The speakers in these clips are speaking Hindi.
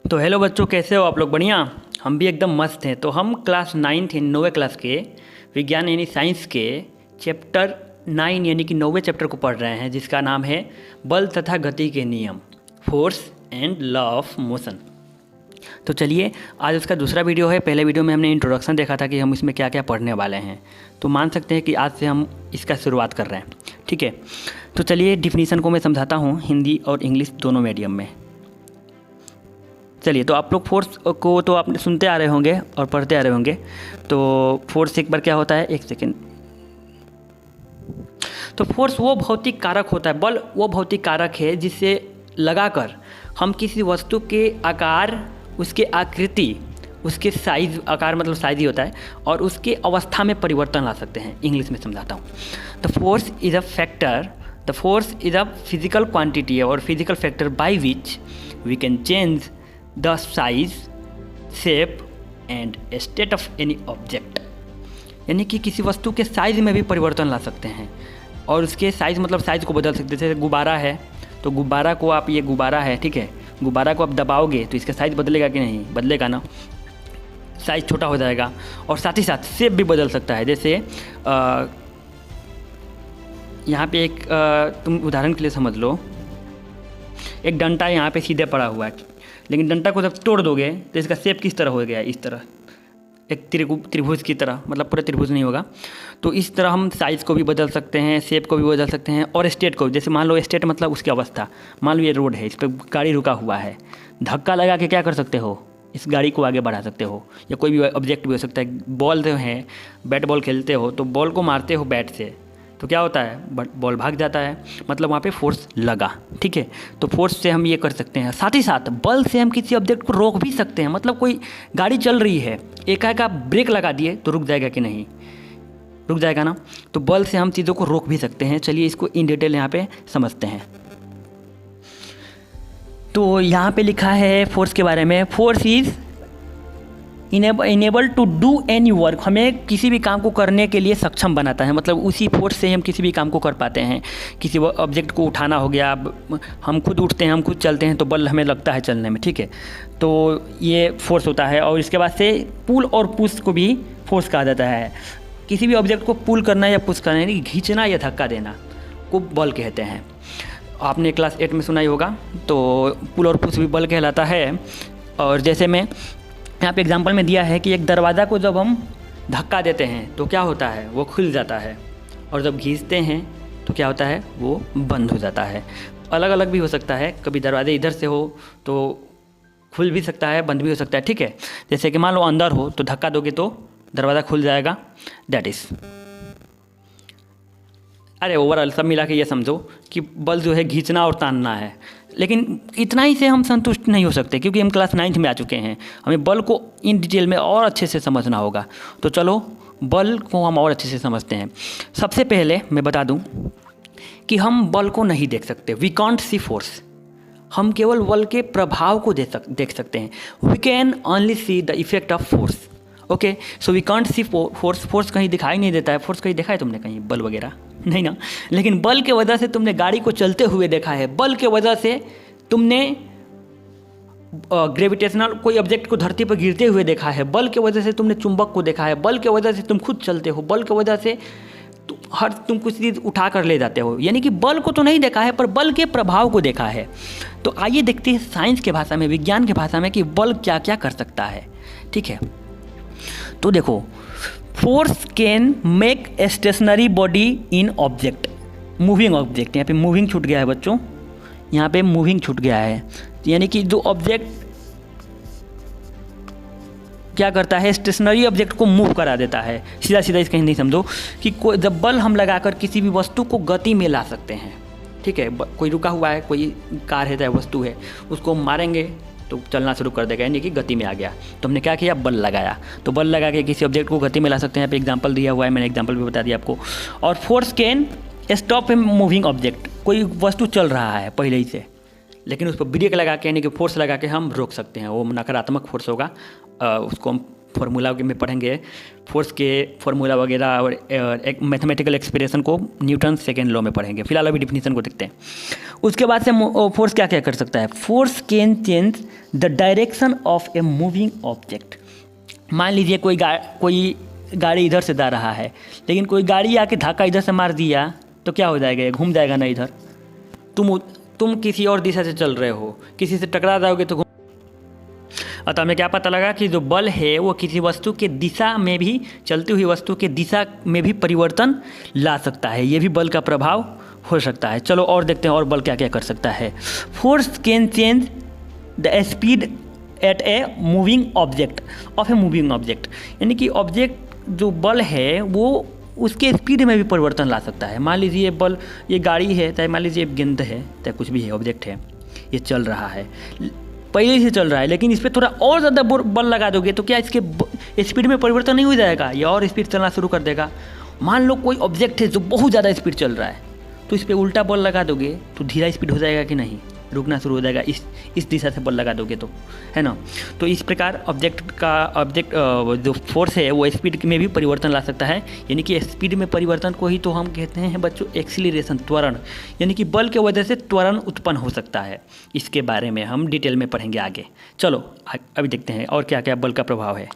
तो हेलो बच्चों, कैसे हो आप लोग? बढ़िया। हम भी एकदम मस्त हैं। तो हम क्लास 9th यानी 9वीं क्लास के विज्ञान यानी साइंस के चैप्टर 9 यानी कि 9वें चैप्टर को पढ़ रहे हैं, जिसका नाम है बल तथा गति के नियम, force and law of motion. तो चलिए, आज उसका दूसरा वीडियो है। पहले वीडियो में हमने इंट्रोडक्शन देखा था कि हम इसमें क्या क्या पढ़ने वाले हैं, तो मान सकते हैं कि आज से हम इसका शुरुआत कर रहे हैं। ठीक है, तो चलिए डिफिनीसन को मैं समझाता हूँ हिंदी और इंग्लिश दोनों मीडियम में। चलिए, तो आप लोग फोर्स को तो आप सुनते आ रहे होंगे और पढ़ते आ रहे होंगे। तो फोर्स एक बार क्या होता है, एक सेकेंड। तो फोर्स वो भौतिक कारक होता है, बल वो भौतिक कारक है जिससे लगाकर हम किसी वस्तु के आकार, उसके आकृति, उसके साइज, आकार मतलब साइज ही होता है, और उसके अवस्था में परिवर्तन ला सकते हैं। इंग्लिश में समझाता हूँ। The force is a factor, the force is a physical quantity और physical factor by which we can change the size, shape and state of any object. यानी कि किसी वस्तु के साइज़ में भी परिवर्तन ला सकते हैं, और उसके साइज़ मतलब साइज़ को बदल सकते हैं। जैसे गुब्बारा है, तो गुब्बारा को आप, ये गुब्बारा है, ठीक है, गुब्बारा को आप दबाओगे तो इसका साइज़ बदलेगा कि नहीं? बदलेगा ना, साइज़ छोटा हो जाएगा। और साथ ही साथ शेप भी बदल सकता है। जैसे यहाँ पे एक तुम उदाहरण के लिए समझ लो, एक डंडा यहाँ पे सीधे पड़ा हुआ है, लेकिन डंडा को जब तोड़ दोगे तो इसका शेप किस तरह हो गया? इस तरह, एक त्रिभुज की तरह, मतलब पूरा त्रिभुज नहीं होगा। तो इस तरह हम साइज़ को भी बदल सकते हैं, शेप को भी बदल सकते हैं, और स्टेट को। जैसे मान लो स्टेट मतलब उसकी अवस्था। मान लो ये रोड है, इस पर गाड़ी रुका हुआ है, धक्का लगा के क्या कर सकते हो? इस गाड़ी को आगे बढ़ा सकते हो। या कोई भी ऑब्जेक्ट भी हो सकता है। बॉल जो है, बैट बॉल खेलते हो तो बॉल को मारते हो बैट से, तो क्या होता है? बॉल भाग जाता है, मतलब वहाँ पे फोर्स लगा। ठीक है, तो फोर्स से हम ये कर सकते हैं। साथ ही साथ बल से हम किसी ऑब्जेक्ट को रोक भी सकते हैं। मतलब कोई गाड़ी चल रही है, एकाएक आप ब्रेक लगा दिए तो रुक जाएगा कि नहीं? रुक जाएगा ना। तो बल से हम चीज़ों को रोक भी सकते हैं। चलिए इसको इन डिटेल यहाँ पे समझते हैं। तो यहाँ पे लिखा है फोर्स के बारे में, force is enable to do any work. हमें किसी भी काम को करने के लिए सक्षम बनाता है। मतलब उसी फोर्स से हम किसी भी काम को कर पाते हैं। किसी ऑब्जेक्ट को उठाना हो गया, हम खुद उठते हैं, हम खुद चलते हैं तो बल हमें लगता है चलने में। ठीक है, तो ये फोर्स होता है। और इसके बाद से पुल और पुश को भी फोर्स कहा जाता है। किसी भी ऑब्जेक्ट को पुल करना या पुश करना, यानी घींचना या धक्का देना को बल कहते हैं। आपने क्लास 8 में सुना ही होगा। तो पुल और पुश भी बल कहलाता है। और जैसे मैं यहाँ पे एग्जांपल में दिया है कि एक दरवाज़ा को जब हम धक्का देते हैं तो क्या होता है? वो खुल जाता है। और जब घींचते हैं तो क्या होता है? वो बंद हो जाता है। अलग अलग भी हो सकता है, कभी दरवाजे इधर से हो तो खुल भी सकता है, बंद भी हो सकता है। ठीक है, जैसे कि मान लो अंदर हो तो धक्का दोगे तो दरवाज़ा खुल जाएगा। दैट इज़, अरे ओवरऑल सब मिला के ये समझो कि बल जो है घींचना और तानना है। लेकिन इतना ही से हम संतुष्ट नहीं हो सकते, क्योंकि हम क्लास 9th में आ चुके हैं। हमें बल को इन डिटेल में और अच्छे से समझना होगा। तो चलो बल को हम और अच्छे से समझते हैं। सबसे पहले मैं बता दूं कि हम बल को नहीं देख सकते। We can't see force. हम केवल बल के प्रभाव को देख सकते हैं। We can only see the effect of force. Okay, so we can't see force. Force कहीं दिखाई नहीं देता है। फोर्स कहीं देखा है तुमने कहीं बल वगैरह? नहीं ना। लेकिन बल के वजह से तुमने गाड़ी को चलते हुए देखा है। बल के वजह से तुमने ग्रेविटेशनल कोई ऑब्जेक्ट को धरती पर गिरते हुए देखा है। बल के वजह से तुमने चुंबक को देखा है। बल के वजह से तुम खुद चलते हो। बल के वजह से तुम कुछ चीज़ उठा कर ले जाते हो। यानी कि बल को तो नहीं देखा है, पर बल के प्रभाव को देखा है। तो आइए देखते हैं साइंस के भाषा में, विज्ञान की भाषा में, कि बल क्या क्या कर सकता है। ठीक है, तो देखो, force can make a stationary body in object, moving object. यहाँ पे मूविंग छूट गया है बच्चों, यहाँ पे मूविंग छूट गया है। यानी कि जो ऑब्जेक्ट क्या करता है, स्टेशनरी ऑब्जेक्ट को मूव करा देता है। सीधा सीधा इसका हिंदी समझो कि कोई जब बल हम लगाकर किसी भी वस्तु को गति में ला सकते हैं। ठीक है, कोई रुका हुआ है, कोई कार है चाहे वस्तु है, उसको मारेंगे तो चलना शुरू कर देगा, यानी कि गति में आ गया। तो हमने क्या किया? बल लगाया। तो बल लगा के किसी ऑब्जेक्ट को गति में ला सकते हैं। यहाँ पे एग्जांपल दिया हुआ है, मैंने एग्जांपल भी बता दिया आपको। और force can stop a moving object. कोई वस्तु चल रहा है पहले ही से, लेकिन उस पर ब्रेक लगा के, यानी कि फोर्स लगा के हम रोक सकते हैं। वो नकारात्मक फोर्स होगा, उसको हम फार्मूला में पढ़ेंगे फोर्स के फार्मूला वगैरह, और एक मैथमेटिकल एक्सप्रेशन को न्यूटन सेकेंड लॉ में पढ़ेंगे। फिलहाल अभी डिफिनीशन को देखते हैं। उसके बाद से फोर्स क्या क्या कर सकता है। Force can change the direction of a moving object. मान लीजिए कोई गाड़ी इधर से जा रहा है, लेकिन कोई गाड़ी आके धक्का इधर से मार दिया तो क्या हो जाएगा, ये घूम जाएगा ना इधर। तुम किसी और दिशा से चल रहे हो, किसी से टकरा जाओगे तो अतः हमें क्या पता लगा कि जो बल है वो किसी वस्तु के दिशा में भी, चलती हुई वस्तु के दिशा में भी परिवर्तन ला सकता है। ये भी बल का प्रभाव हो सकता है। चलो और देखते हैं और बल क्या क्या कर सकता है। Force can change the speed at a moving object of a moving object, यानी कि ऑब्जेक्ट जो बल है वो उसके स्पीड में भी परिवर्तन ला सकता है। मान लीजिए बल, ये गाड़ी है, चाहे मान लीजिए गेंद है, चाहे कुछ भी है, ऑब्जेक्ट है, ये चल रहा है, पहले से चल रहा है, लेकिन इस पर थोड़ा और ज़्यादा बल लगा दोगे तो क्या इसके स्पीड में परिवर्तन नहीं हो जाएगा, ये और स्पीड चलना शुरू कर देगा। मान लो कोई ऑब्जेक्ट है जो बहुत ज़्यादा स्पीड चल रहा है, तो इस पर उल्टा बल लगा दोगे तो धीरा स्पीड हो जाएगा कि नहीं, रुकना शुरू हो जाएगा। इस दिशा से बल लगा दोगे तो, है ना। तो इस प्रकार ऑब्जेक्ट जो फोर्स है वो स्पीड में भी परिवर्तन ला सकता है, यानी कि स्पीड में परिवर्तन को ही तो हम कहते हैं बच्चों एक्सीलरेशन, त्वरण, यानी कि बल के वजह से त्वरण उत्पन्न हो सकता है। इसके बारे में हम डिटेल में पढ़ेंगे आगे। चलो अभी देखते हैं और क्या क्या बल का प्रभाव है।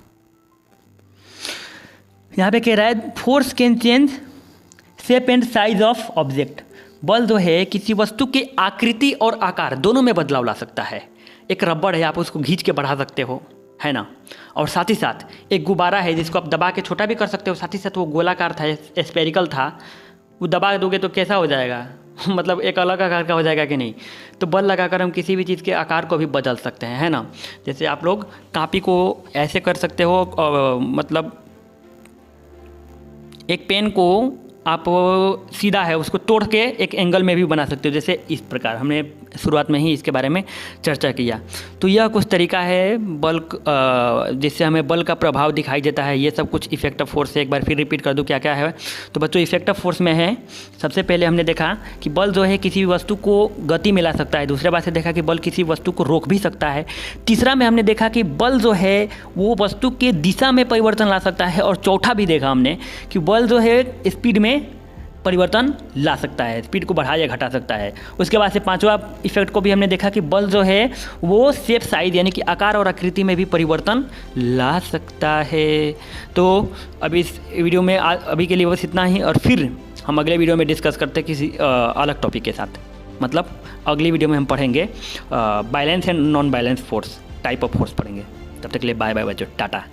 यहाँ पे कह रहा है force can change shape and size of object. बल जो है किसी वस्तु की आकृति और आकार दोनों में बदलाव ला सकता है। एक रबड़ है, आप उसको खींच के बढ़ा सकते हो, है ना, और साथ ही साथ एक गुब्बारा है जिसको आप दबा के छोटा भी कर सकते हो, साथ ही साथ वो गोलाकार था, स्फेरिकल था, वो दबा दोगे तो कैसा हो जाएगा मतलब एक अलग आकार का हो जाएगा कि नहीं। तो बल लगाकर हम किसी भी चीज़ के आकार को भी बदल सकते हैं, है ना। जैसे आप लोग कापी को ऐसे कर सकते हो, मतलब एक पेन को आप सीधा है उसको तोड़ के एक एंगल में भी बना सकते हो, जैसे इस प्रकार। हमने शुरुआत में ही इसके बारे में चर्चा किया। तो यह कुछ तरीका है बल, जिससे हमें बल का प्रभाव दिखाई देता है। ये सब कुछ इफेक्ट ऑफ फोर्स है। एक बार फिर रिपीट कर दूं क्या क्या है। तो बच्चों इफेक्ट ऑफ फोर्स में है, सबसे पहले हमने देखा कि बल जो है किसी भी वस्तु को गति में ला सकता है। दूसरे बात से देखा कि बल किसी वस्तु को रोक भी सकता है। तीसरा में हमने देखा कि बल जो है वो वस्तु के दिशा में परिवर्तन ला सकता है। और चौथा भी देखा हमने कि बल जो है स्पीड में परिवर्तन ला सकता है, स्पीड को बढ़ा या घटा सकता है। उसके बाद से पांचवा इफेक्ट को भी हमने देखा कि बल जो है वो शेप साइज यानी कि आकार और आकृति में भी परिवर्तन ला सकता है। तो अभी इस वीडियो में अभी के लिए बस इतना ही, और फिर हम अगले वीडियो में डिस्कस करते हैं किसी अलग टॉपिक के साथ। मतलब अगली वीडियो में हम पढ़ेंगे balance and non balance force, type of force पढ़ेंगे। तब तक के लिए बाय बाय बच्चों, टाटा।